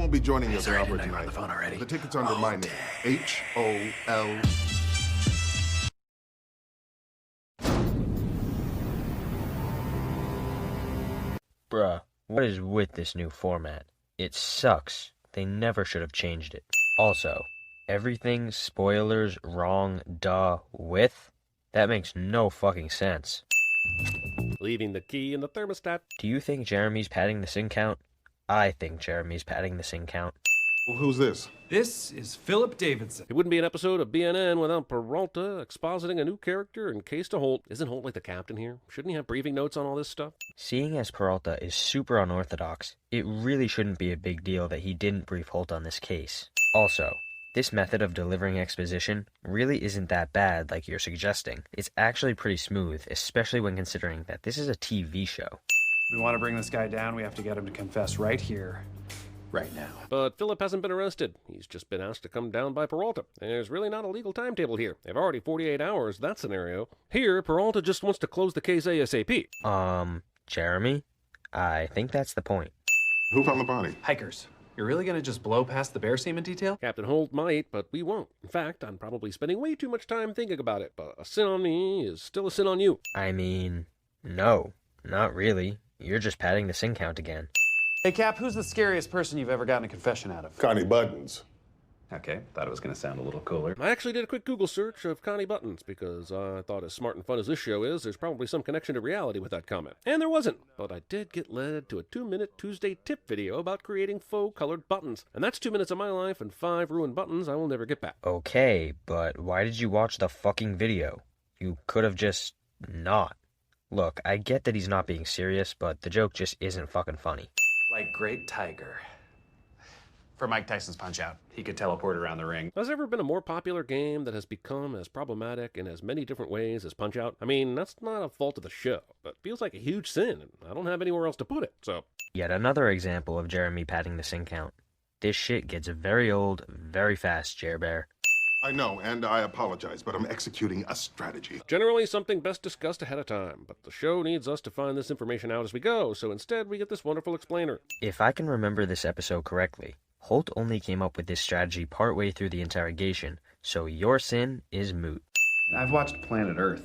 won't be joining us at Sorry, Opera didn't I run tonight. the phone already? The ticket's under my name. H-O-L. Bruh, what is with this new format? It sucks. They never should have changed it. Also, everything spoilers wrong with? That makes no fucking sense. Leaving the key in the thermostat. Do you think Jeremy's padding the sin count? I think Jeremy's padding the sin count. Well, who's this? This is Philip Davidson. It wouldn't be an episode of BNN without Peralta expositing a new character in case to Holt. Isn't Holt like the captain here? Shouldn't he have briefing notes on all this stuff? Seeing as Peralta is super unorthodox, it really shouldn't be a big deal that he didn't brief Holt on this case. Also, this method of delivering exposition really isn't that bad like you're suggesting. It's actually pretty smooth, especially when considering that this is a TV show. We want to bring this guy down. We have to get him to confess right here, right now. But Philip hasn't been arrested. He's just been asked to come down by Peralta. There's really not a legal timetable here. They've already 48 hours, that scenario. Here, Peralta just wants to close the case ASAP. Jeremy? I think that's the point. Who found the body? Hikers. You're really going to just blow past the bear semen detail? Captain Holt might, but we won't. In fact, I'm probably spending way too much time thinking about it, but a sin on me is still a sin on you. I mean, no, not really. You're just padding the sin count again. Hey, Cap, who's the scariest person you've ever gotten a confession out of? Connie Buttons. Okay, thought it was going to sound a little cooler. I actually did a quick Google search of Connie Buttons because I thought as smart and fun as this show is, there's probably some connection to reality with that comment. And there wasn't, but I did get led to a 2-minute Tuesday tip video about creating faux colored buttons. And that's 2 minutes of my life and 5 ruined buttons I will never get back. Okay, but why did you watch the fucking video? You could have just not. Look, I get that he's not being serious, but the joke just isn't fucking funny. Like Great Tiger. For Mike Tyson's Punch-Out. He could teleport around the ring. Has there ever been a more popular game that has become as problematic in as many different ways as Punch-Out? I mean, that's not a fault of the show, but feels like a huge sin, and I don't have anywhere else to put it, so... Yet another example of Jeremy padding the sin count. This shit gets very old, very fast, Jer Bear. I know, and I apologize, but I'm executing a strategy. Generally something best discussed ahead of time, but the show needs us to find this information out as we go, so instead we get this wonderful explainer. If I can remember this episode correctly, Holt only came up with this strategy partway through the interrogation, so your sin is moot. I've watched Planet Earth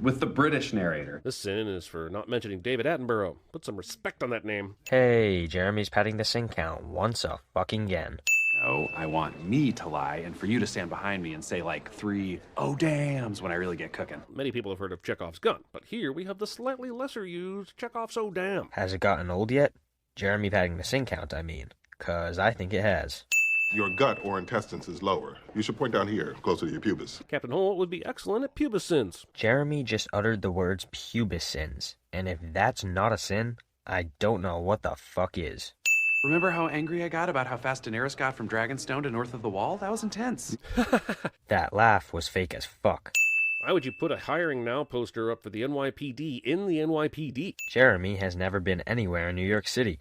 with the British narrator. This sin is for not mentioning David Attenborough. Put some respect on that name. Hey, Jeremy's padding the sin count once a fucking again. No, I want me to lie and for you to stand behind me and say like 3 "oh damns" when I really get cooking. Many people have heard of Chekhov's gun, but here we have the slightly lesser used Chekhov's "oh damn." Has it gotten old yet? Jeremy padding the sin count, I mean. 'Cause I think it has. Your gut or intestines is lower. You should point down here, closer to your pubis. Captain Holt would be excellent at pubis sins. Jeremy just uttered the words pubis sins, and if that's not a sin, I don't know what the fuck is. Remember how angry I got about how fast Daenerys got from Dragonstone to north of the Wall? That was intense. That laugh was fake as fuck. Why would you put a hiring now poster up for the NYPD in the NYPD? Jeremy has never been anywhere in New York City.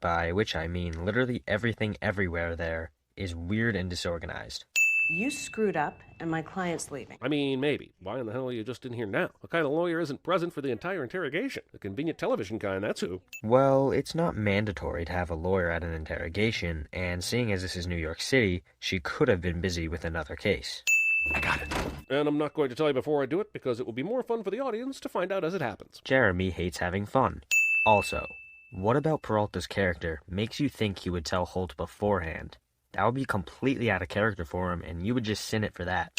By which I mean literally everything everywhere there is weird and disorganized. You screwed up, and my client's leaving. I mean, maybe. Why in the hell are you just in here now? What kind of lawyer isn't present for the entire interrogation? The convenient television kind, that's who. Well, it's not mandatory to have a lawyer at an interrogation, and seeing as this is New York City, she could have been busy with another case. I got it. And I'm not going to tell you before I do it, because it will be more fun for the audience to find out as it happens. Jeremy hates having fun. Also, what about Peralta's character makes you think he would tell Holt beforehand? That would be completely out of character for him, and you would just sin it for that.